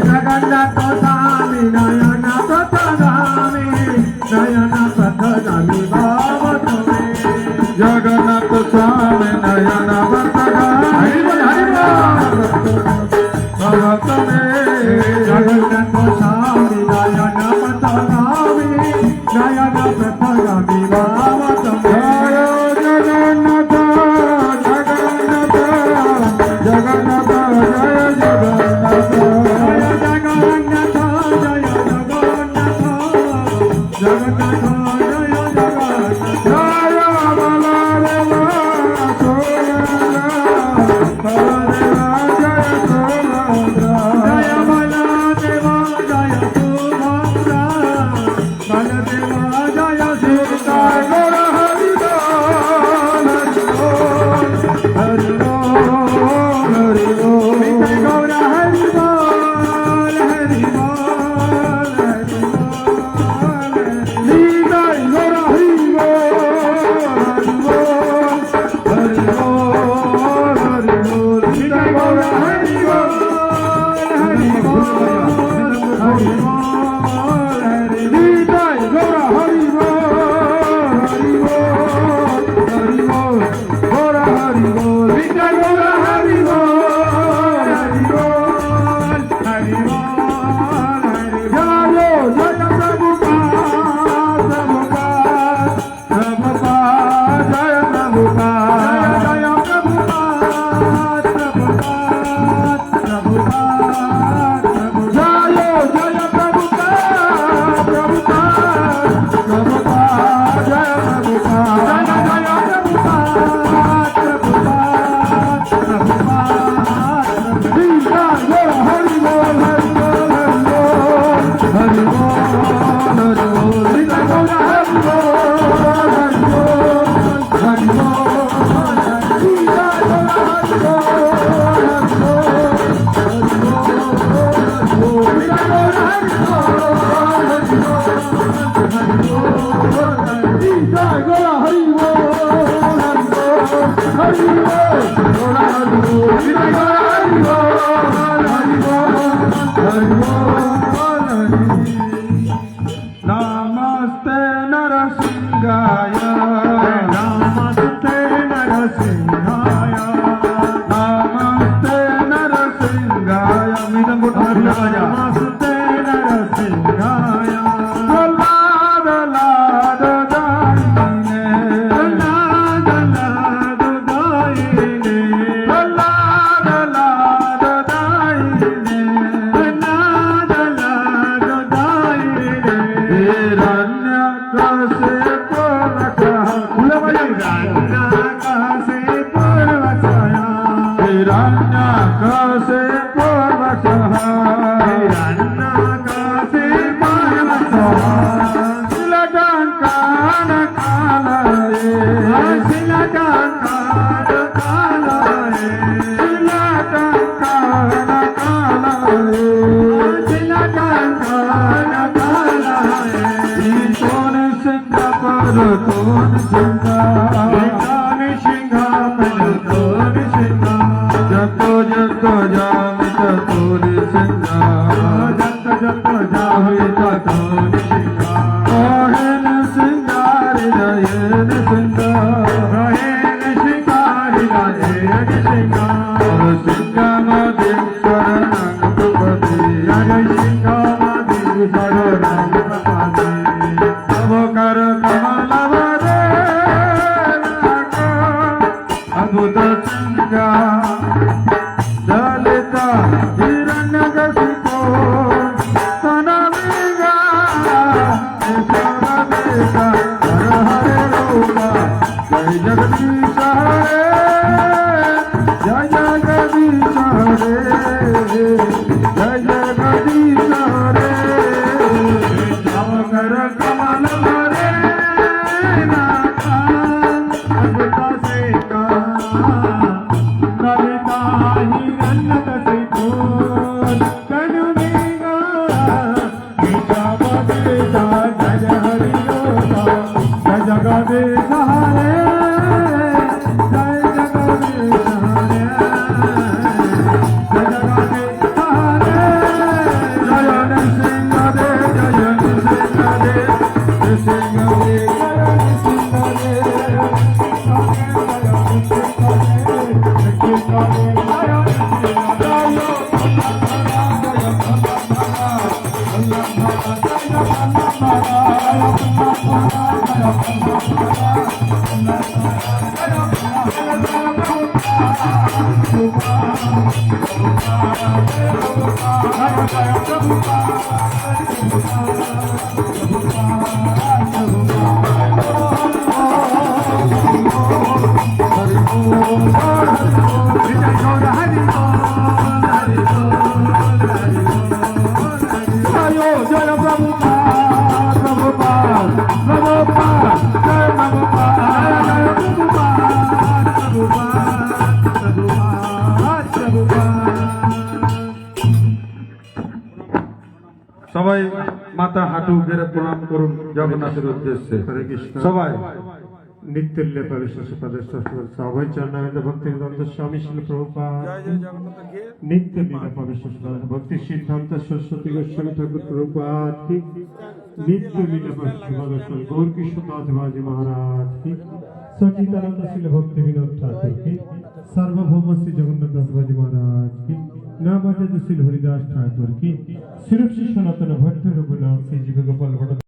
Jagannatha Swami नयन पथगामी नयन पथगामी भाव तुम्ही जगन्नाथ स्वामी नयन पथगामी भाव तुम्ही जगन्नाथ स्वामी नयन पथगामी नयन पथगामी भाव तुम्ही जगन्नाथ जगन्नाथ जगन्नाथ जय जगन्नाथ जगन्नाथ जय जगन्नाथ जगन्नाथ जय जगन्नाथ जय बलदेव सुभद्रा जय सुभद्रा जय बलदेव जय सुभद्रा बलदेव जय सीता गौर हरि बोल हरि बोल हरि बोल गौर हरि बोल हरि बोल हरि बोल निताय गौर हरि बोल हरि बोल हरि बोल निताय गौर हरि बोल हरि बोल हरि बोल हरि निताय गौर हरि बोल हरि बोल गौर हरि बोल निताय गौर हरि बोल हरि बोल हरि बोल हरि जय जय प्रभुपाद प्रभुपाद जय प्रभुपाद जय प्रभुपाद प्रभुपाद प्रभुपाद प्रभुपाद जय जय प्रभुपाद प्रभुपाद प्रभुपाद जय प्रभुपाद सीता गौर हरि बोल हरि बोल हरि बोल हरि बोल सीता गौर हरि बोल हरि बोल हरि बोल सीता गौर हरि बोल हरि बोल सीता गौर हरि बोल हरि बोल सीता गौर हरि बोल हरि बोल गौर हरि बोल सीता गौर हरि बोल हरि बोल नमस्ते नरसिंहाय नमस्ते नरसिंहाय नमस्ते नरसिंहाय मिदं गुठराजा नमस्ते नरसिंहाय लाद लाद दाईने लाद लाद दाईने लाद लाद दाईने लाद लाद दाईने हिरण्यकशिपु नखः हिरण्याकाशे पूर्वशया हिरण्यकशिपु नखः हिरण्याकाशे पूर्वशया शिलटङ्कान कालये शिलटङ्कान कालये शिलटङ्कान कालये शिलटङ्कान कालये कोण सिंह पर कोण सिंह निकाल सिंह पलकोन सिंह जतो जतो जामि ततोरि सिंह जत जत जाहि ततोन सिंह ओहेन सिंगारि जयेन सिंह रहेन सिंगारि रहेन सिंह सिंह मदिं शरणं प्रपदि जय सिंह मादि शरणं प्रपदि तव कर कमलवरे अद्भुत सिंह ललिता हिरण्यकशिपो तनविगा ईश्वर देवा हर हरे रोगा जय जगदीश हरे जय जगदीश हरे जय जगदीश हरे तव कर कमल हरे नाथा अद्भुत सिंह कविता हिरण्यकशिपो तनुमेगा विश्वपतिता जय हरि योगा जय जगदीश हरे जय जगदीश हरे जय जगदीश हरे जय नृसिंह সবাই মাথা হাঁটু গেড়ে প্রণাম করুন জগন্নাথের উদ্দেশ্যে। হরে কৃষ্ণ। সবাই नित्य सभय चरणारिंद भक्ति वेदांत स्वामी श्रील प्रभुपाद नित्य लीला पवित्र भक्ति सिद्धांत सरस्वती गोस्वामी ठाकुर प्रभुपाद की नित्य लीला पवित्र गौर कृष्णदास बाजी महाराज की सचिदानंद श्रील भक्ति विनोद ठाकुर की सार्वभौम श्री जगन्नाथ दास बाजी महाराज की नामाचार्य श्री हरिदास ठाकुर की श्री सनातन भट्ट रघुनाथ श्री जीव गोपाल भट्ट